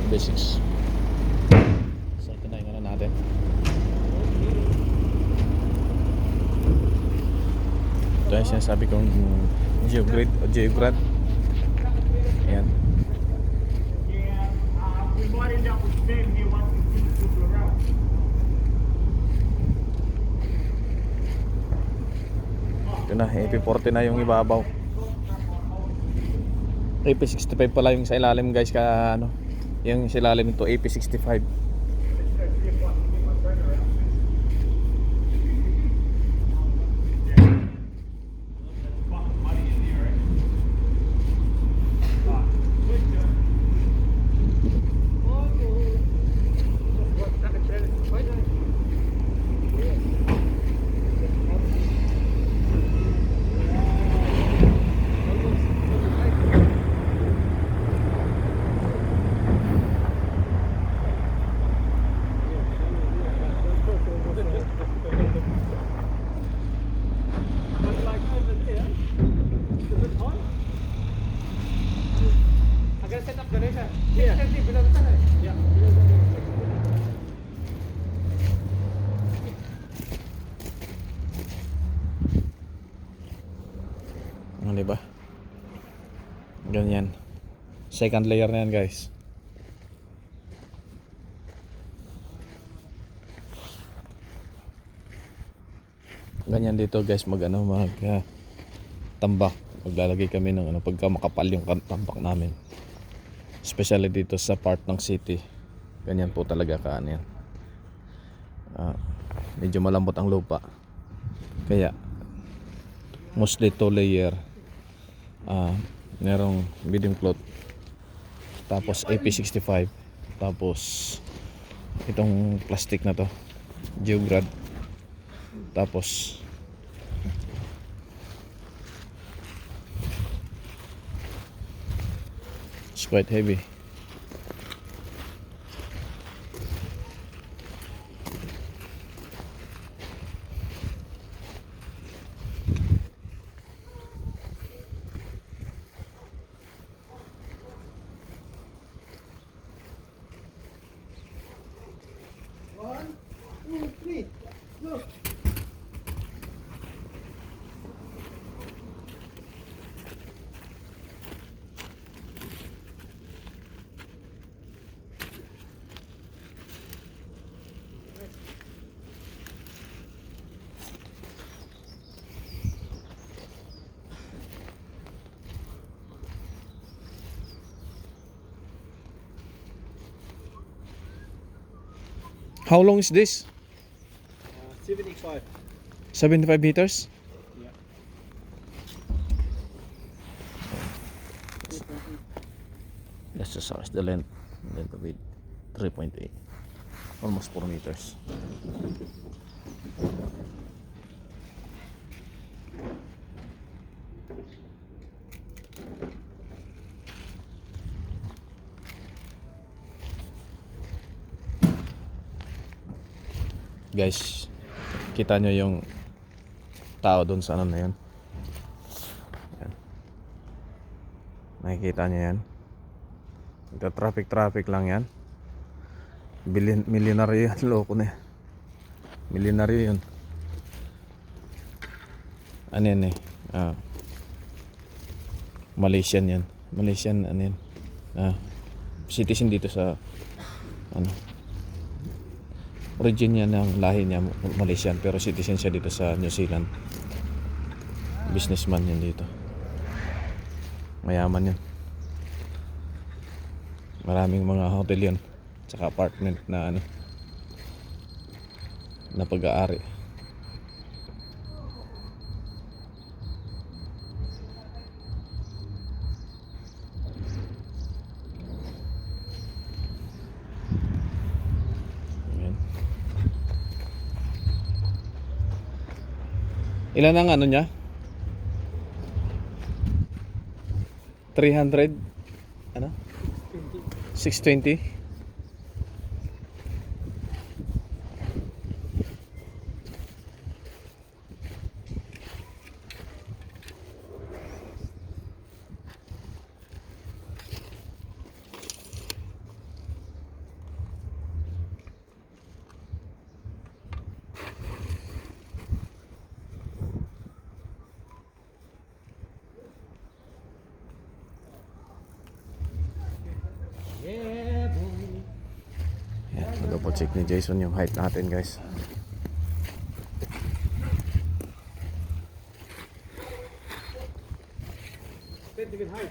basics. So ito na yung ano natin. Ito yung sinasabi kong geogrid o geograd. Ayan. We might end up with Sam here once we finish with the route. Ito na, AP40 na yung ibabaw. AP65 pala yung sa ilalim guys, ka ano, yung sa ilalim nito AP65. Ano, diba? Ganyan. Second layer na yan guys. Ganyan dito guys mag tambak. Maglalagay kami ng ano pagka makapal yung tambak namin. Especially dito sa part ng city. Ganyan po talaga kaan yan. Medyo malambot ang lupa. Kaya mostly 2 layer. Merong medium cloth. Tapos AP65. Tapos itong plastic na to, geograd. Tapos it's quite heavy. How long is this? 75. 75 meters? Yeah. That's the size, the length of it 3.8, almost 4 meters. Guys, kita nyo yung tao doon sa ano na yan. Yan. Nakikita nyo yan. Ito traffic lang yan. Milyonaryo yan, loko na yan. Milyonaryo yun. Ano yan eh, Malaysian yan. Malaysian ano yan, citizen dito sa ano, origin niya ng lahi niya Malaysian pero citizen siya dito sa New Zealand. Businessman yan dito. Mayaman yan. Maraming mga hotel yan tsaka apartment na ano na pag-aari. Ilan ang ano niya? 300 ano? 620. Double check ni Jason yung height natin, guys. Pretty good height.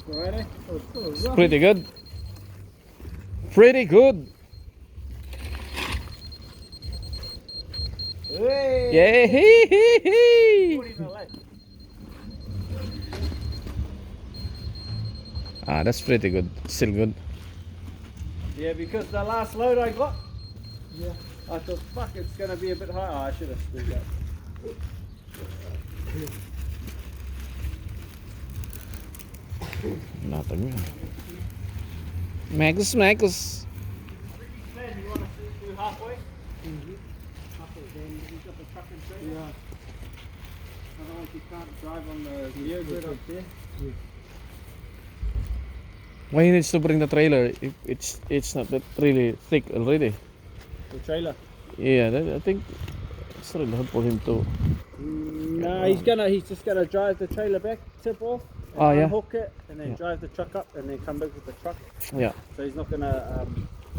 Alright, eh? It's pretty good. Pretty good. Hey! Yay! Hee, hee, hee. What is it like? Ah, that's pretty good. Still good. Yeah, because the last load I got, I thought, fuck, it's gonna be a bit high. Oh, I should have screwed that. Natag yun. Megas, megas. Sam, you want to do halfway? Halfway, then you've got the truck and trailer. Yeah. Otherwise you can't drive on the geogrid up there. Why he needs to bring the trailer if it's not that really thick already? The trailer. Yeah, I think it's really hard for him to. No, he's just gonna drive the trailer back, tip off, and Oh, yeah. unhook it, and then Yeah. drive the truck up, and then come back with the truck. Yeah. So he's not gonna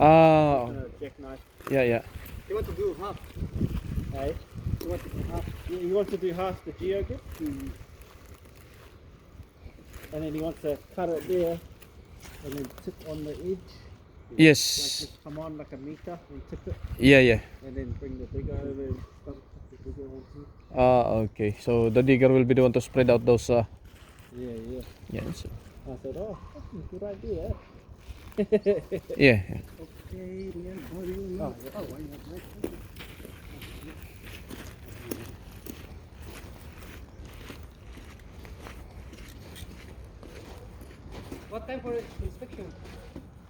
Ah, jackknife. yeah, yeah. You want to do half? Hey? You want to do half? You want to do half the geogrid? And then he wants to cut it there, and then tip on the edge. Like Yes. just come on like a meter and tip it, Yeah, yeah. and then bring the digger over and stuff the digger onto. Ah, okay. So the digger will be the one to spread out those. Yeah, yeah. Yeah. So, I said, oh, that's a good idea. yeah. Okay, Liam, what do you need? Oh, yeah. What time for inspection?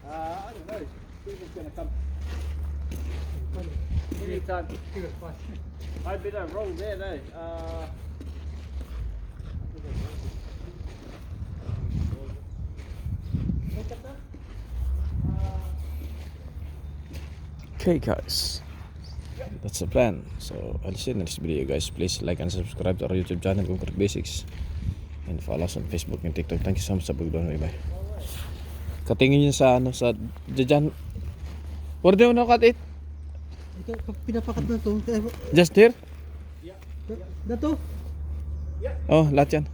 I don't know. Who's gonna come? Anytime. I better roll there, though. Okay, guys. That's the plan. So I'll see you in the next video, guys. Please like and subscribe to our YouTube channel, Concrete Basics, and follow us on Facebook and TikTok. Thank you so much sa pagdonate. Bye. Katingin niyo sa ano sa diyan. Where do you know cut it? Ito, pag pinapakat na to, Just here? Yeah. na to, Oh, lahat yan.